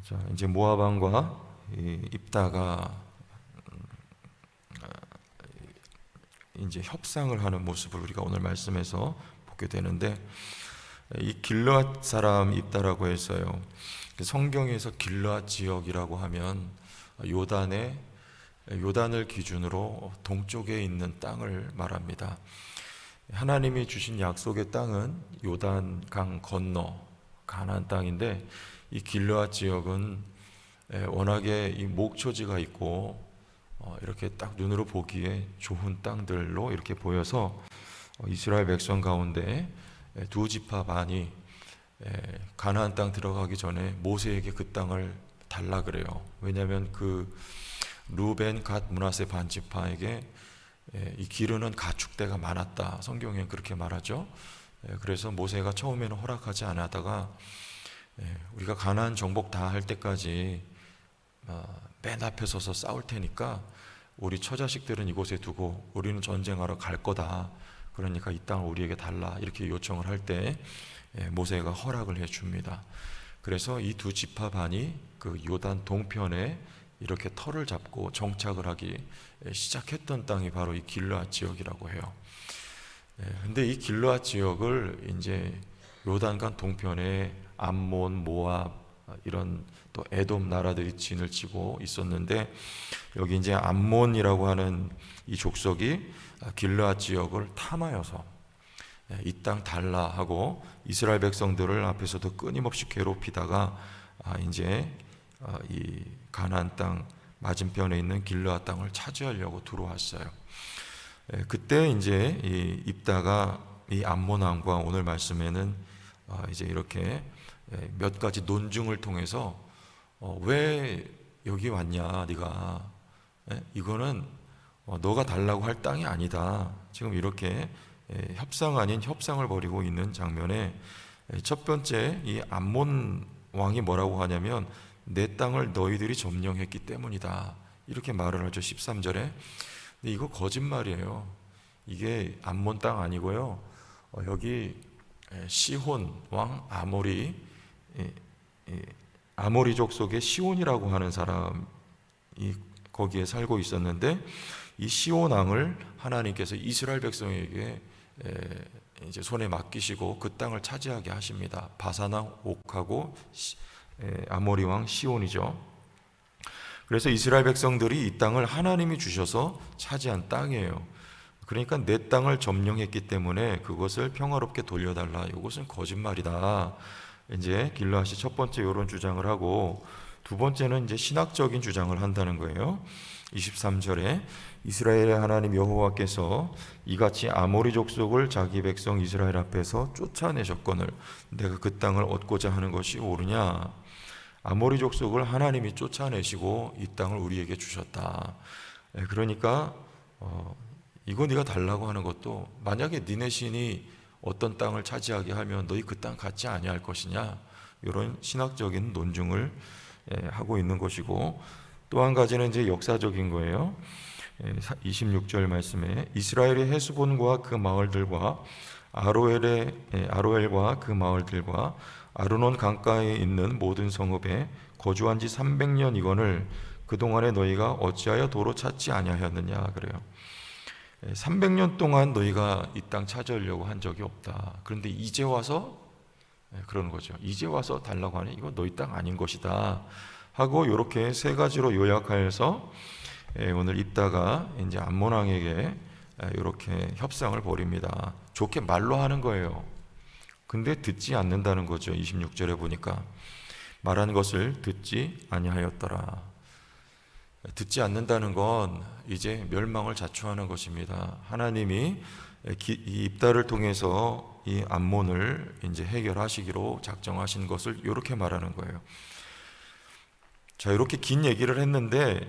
자, 이제 모압 왕과 입다가 이제 협상을 하는 모습을 우리가 오늘 말씀에서 보게 되는데, 이 길르앗 사람 입다라고 해서요, 성경에서 길르앗 지역이라고 하면 요단을 기준으로 동쪽에 있는 땅을 말합니다. 하나님이 주신 약속의 땅은 요단강 건너 가나안 땅인데, 이 길르앗 지역은 워낙에 이 목초지가 있고 이렇게 딱 눈으로 보기에 좋은 땅들로 이렇게 보여서 이스라엘 백성 가운데 두 지파 반이 가나안 땅 들어가기 전에 모세에게 그 땅을 달라 그래요. 왜냐하면 그 루벤, 갓, 므낫세 반 지파에게 이 기르는 가축대가 많았다, 성경엔 그렇게 말하죠. 그래서 모세가 처음에는 허락하지 않았다가 우리가 가나안 정복 다 할 때까지 맨 앞에 서서 싸울 테니까 우리 처자식들은 이곳에 두고 우리는 전쟁하러 갈 거다, 그러니까 이 땅을 우리에게 달라, 이렇게 요청을 할 때 모세가 허락을 해 줍니다. 그래서 이 두 지파 반이 그 요단 동편에 이렇게 터를 잡고 정착을 하기 시작했던 땅이 바로 이 길르앗 지역이라고 해요. 근데 이 길르앗 지역을 이제 요단강 동편에 암몬, 모압, 이런 또 에돔 나라들이 진을 치고 있었는데, 여기 이제 암몬이라고 하는 이 족속이 길르앗 지역을 탐하여서 이 땅 달라 하고 이스라엘 백성들을 앞에서도 끊임없이 괴롭히다가 이제 이 가나안 땅 맞은편에 있는 길르앗 땅을 차지하려고 들어왔어요. 그때 이제 이 입다가 이 암몬 왕과 오늘 말씀에는 이제 이렇게 몇 가지 논증을 통해서 왜 여기 왔냐, 네가 이거는 너가 달라고 할 땅이 아니다, 지금 이렇게 협상 아닌 협상을 벌이고 있는 장면에 첫 번째 이 암몬 왕이 뭐라고 하냐면 내 땅을 너희들이 점령했기 때문이다, 이렇게 말을 하죠. 13절에. 근데 이거 거짓말이에요. 이게 암몬 땅 아니고요, 여기 시혼 왕 아모리족 속의 시온이라고 하는 사람이 거기에 살고 있었는데, 이 시온 왕을 하나님께서 이스라엘 백성에게 이제 손에 맡기시고 그 땅을 차지하게 하십니다. 바산 왕 옥하고 아모리 왕 시온이죠. 그래서 이스라엘 백성들이 이 땅을 하나님이 주셔서 차지한 땅이에요. 그러니까 내 땅을 점령했기 때문에 그것을 평화롭게 돌려달라, 이것은 거짓말이다. 이제 길르앗이 첫 번째 이런 주장을 하고, 두 번째는 이제 신학적인 주장을 한다는 거예요. 23절에 이스라엘의 하나님 여호와께서 이같이 아모리 족속을 자기 백성 이스라엘 앞에서 쫓아내셨거늘 내가 그 땅을 얻고자 하는 것이 옳으냐. 아모리 족속을 하나님이 쫓아내시고 이 땅을 우리에게 주셨다. 그러니까 이거 네가 달라고 하는 것도, 만약에 니네 신이 어떤 땅을 차지하게 하면 너희 그 땅 갖지 아니할 것이냐, 이런 신학적인 논증을 하고 있는 것이고, 또 한 가지는 이제 역사적인 거예요. 26절 말씀에 이스라엘의 헤스본과 그 마을들과 아로엘과 그 마을들과 아르논 강가에 있는 모든 성읍에 거주한 지 300년이거늘 그동안에 너희가 어찌하여 도로 찾지 아니하였느냐 그래요. 300년 동안 너희가 이 땅 찾으려고 한 적이 없다. 그런데 이제 와서 그러는 거죠. 이제 와서 달라고 하니 이거 너희 땅 아닌 것이다 하고, 이렇게 세 가지로 요약하여서 오늘 입다가 이제 암몬 왕에게 이렇게 협상을 벌입니다. 좋게 말로 하는 거예요. 근데 듣지 않는다는 거죠. 26절에 보니까 말한 것을 듣지 아니하였더라. 듣지 않는다는 건 이제 멸망을 자초하는 것입니다. 하나님이 이 입다를 통해서 이 암몬을 이제 해결하시기로 작정하신 것을 이렇게 말하는 거예요. 자, 이렇게 긴 얘기를 했는데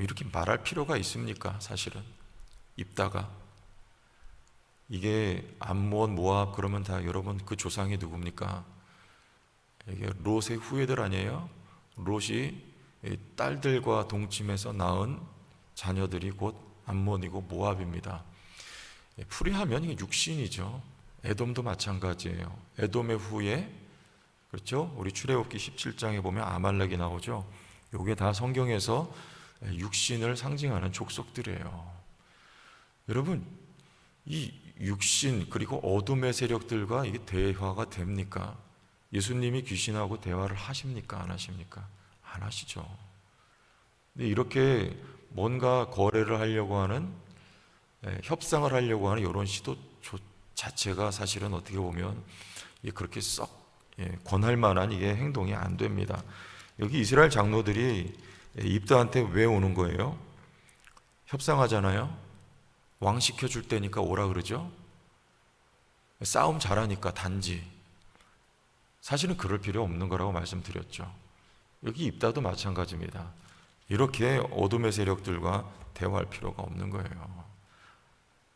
이렇게 말할 필요가 있습니까? 사실은 입다가 이게 암몬, 모압 그러면 다 여러분 그 조상이 누굽니까? 이게 롯의 후예들 아니에요? 롯이 딸들과 동침해서 낳은 자녀들이 곧 암몬이고 모압입니다. 풀이하면 이게 육신이죠. 에돔도 마찬가지예요. 에돔의 후예, 그렇죠? 우리 출애굽기 17장에 보면 아말렉이 나오죠. 요게 다 성경에서 육신을 상징하는 족속들이에요. 여러분, 이 육신 그리고 어둠의 세력들과 이게 대화가 됩니까? 예수님이 귀신하고 대화를 하십니까? 안 하십니까? 안 하시죠. 근데 이렇게 뭔가 거래를 하려고 하는, 협상을 하려고 하는 이런 시도 자체가 사실은 어떻게 보면 그렇게 썩 권할 만한 이게 행동이 안 됩니다. 여기 이스라엘 장로들이 입다한테 왜 오는 거예요? 협상하잖아요. 왕 시켜줄 때니까 오라 그러죠. 싸움 잘하니까 단지. 사실은 그럴 필요 없는 거라고 말씀드렸죠. 여기 입다도 마찬가지입니다. 이렇게 어둠의 세력들과 대화할 필요가 없는 거예요.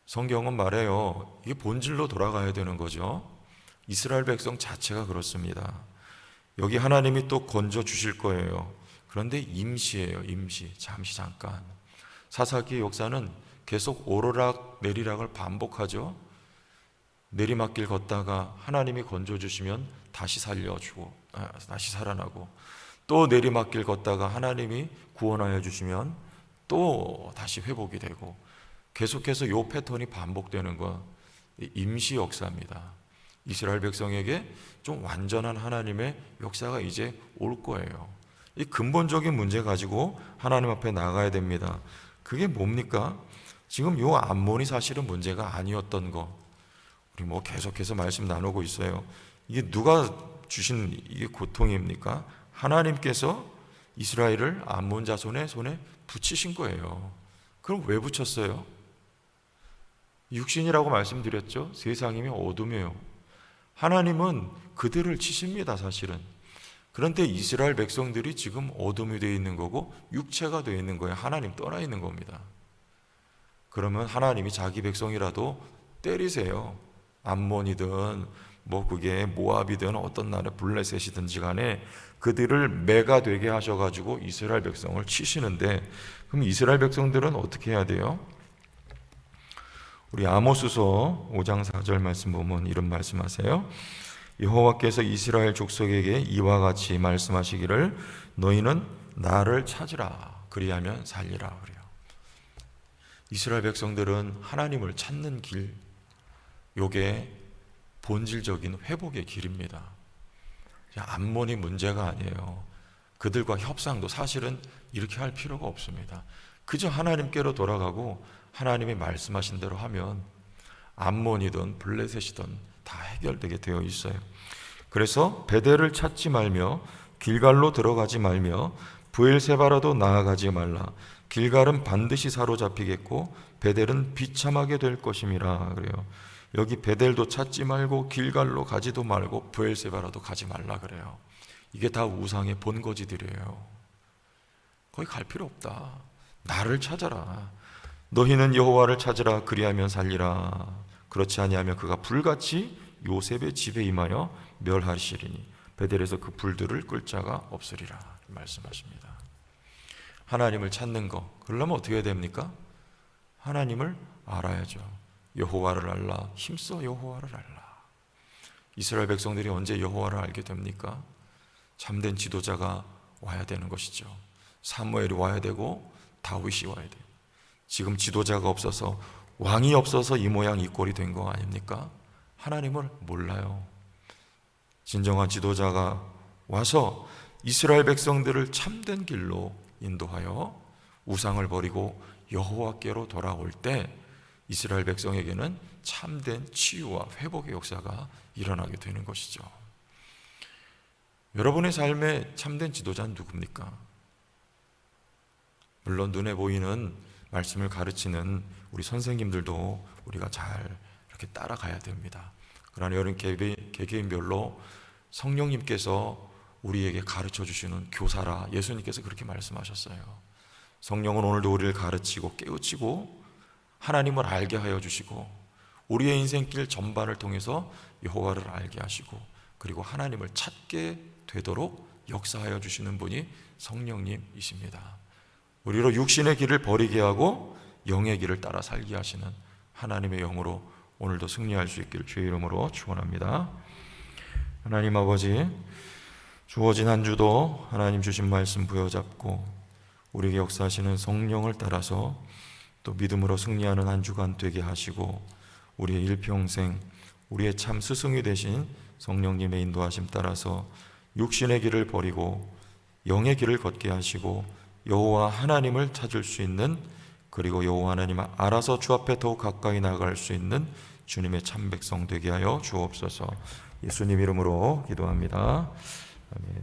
성경은 말해요. 이게 본질로 돌아가야 되는 거죠. 이스라엘 백성 자체가 그렇습니다. 여기 하나님이 또 건져 주실 거예요. 그런데 임시예요. 임시. 잠시 잠깐. 사사기의 역사는 계속 오르락 내리락을 반복하죠. 내리막길 걷다가 하나님이 건져 주시면 다시 살려주고 다시 살아나고, 또 내리막길 걷다가 하나님이 구원하여 주시면 또 다시 회복이 되고, 계속해서 이 패턴이 반복되는 거 임시 역사입니다. 이스라엘 백성에게 좀 완전한 하나님의 역사가 이제 올 거예요. 이 근본적인 문제 가지고 하나님 앞에 나가야 됩니다. 그게 뭡니까? 지금 요 암몬이 사실은 문제가 아니었던 거, 우리 계속해서 말씀 나누고 있어요. 이게 누가 주신 이게 고통입니까? 하나님께서 이스라엘을 암몬 자손의 손에 붙이신 거예요. 그럼 왜 붙였어요? 육신이라고 말씀드렸죠. 세상이면 어둠이에요. 하나님은 그들을 치십니다, 사실은. 그런데 이스라엘 백성들이 지금 어둠이 되어 있는 거고 육체가 되어 있는 거예요. 하나님 떠나 있는 겁니다. 그러면 하나님이 자기 백성이라도 때리세요. 암몬이든 그게 모압이든 어떤 나라 블레셋이든지 간에 그들을 매가 되게 하셔가지고 이스라엘 백성을 치시는데, 그럼 이스라엘 백성들은 어떻게 해야 돼요? 우리 아모스서 5장 4절 말씀 보면 이런 말씀하세요. 여호와께서 이스라엘 족속에게 이와 같이 말씀하시기를 너희는 나를 찾으라 그리하면 살리라 그래요. 이스라엘 백성들은 하나님을 찾는 길, 요게 본질적인 회복의 길입니다. 암몬이 문제가 아니에요. 그들과 협상도 사실은 이렇게 할 필요가 없습니다. 그저 하나님께로 돌아가고 하나님이 말씀하신 대로 하면 암몬이든 블레셋이든 다 해결되게 되어 있어요. 그래서 베델을 찾지 말며 길갈로 들어가지 말며 브엘세바라도 나아가지 말라. 길갈은 반드시 사로잡히겠고 베델은 비참하게 될 것임이라 그래요. 여기 베델도 찾지 말고 길갈로 가지도 말고 브엘세바라도 가지 말라 그래요. 이게 다 우상의 본거지들이에요. 거기 갈 필요 없다. 나를 찾아라. 너희는 여호와를 찾으라 그리하면 살리라. 그렇지 아니하면 그가 불같이 요셉의 집에 임하여 멸하시리니 베델에서 그 불들을 끌 자가 없으리라 말씀하십니다. 하나님을 찾는 거, 그러려면 어떻게 해야 됩니까? 하나님을 알아야죠. 여호와를 알라. 힘써 여호와를 알라. 이스라엘 백성들이 언제 여호와를 알게 됩니까? 참된 지도자가 와야 되는 것이죠. 사무엘이 와야 되고 다윗이 와야 돼요. 지금 지도자가 없어서, 왕이 없어서 이 모양 이 꼴이 된 거 아닙니까? 하나님을 몰라요. 진정한 지도자가 와서 이스라엘 백성들을 참된 길로 인도하여 우상을 버리고 여호와께로 돌아올 때 이스라엘 백성에게는 참된 치유와 회복의 역사가 일어나게 되는 것이죠. 여러분의 삶의 참된 지도자는 누굽니까? 물론 눈에 보이는 말씀을 가르치는 우리 선생님들도 우리가 잘 이렇게 따라가야 됩니다. 그러나 이런 개개인별로 성령님께서 우리에게 가르쳐 주시는 교사라, 예수님께서 그렇게 말씀하셨어요. 성령은 오늘도 우리를 가르치고 깨우치고 하나님을 알게 하여 주시고 우리의 인생길 전반을 통해서 여호와를 알게 하시고 그리고 하나님을 찾게 되도록 역사하여 주시는 분이 성령님이십니다. 우리로 육신의 길을 버리게 하고 영의 길을 따라 살게 하시는 하나님의 영으로 오늘도 승리할 수 있기를 주의 이름으로 축원합니다. 하나님 아버지, 주어진 한 주도 하나님 주신 말씀 부여잡고 우리에게 역사하시는 성령을 따라서 또 믿음으로 승리하는 한 주간 되게 하시고 우리의 일평생 우리의 참 스승이 되신 성령님의 인도하심 따라서 육신의 길을 버리고 영의 길을 걷게 하시고 여호와 하나님을 찾을 수 있는, 그리고 여호와 하나님 알아서 주 앞에 더욱 가까이 나아갈 수 있는 주님의 참 백성 되게 하여 주옵소서. 예수님 이름으로 기도합니다. 아멘.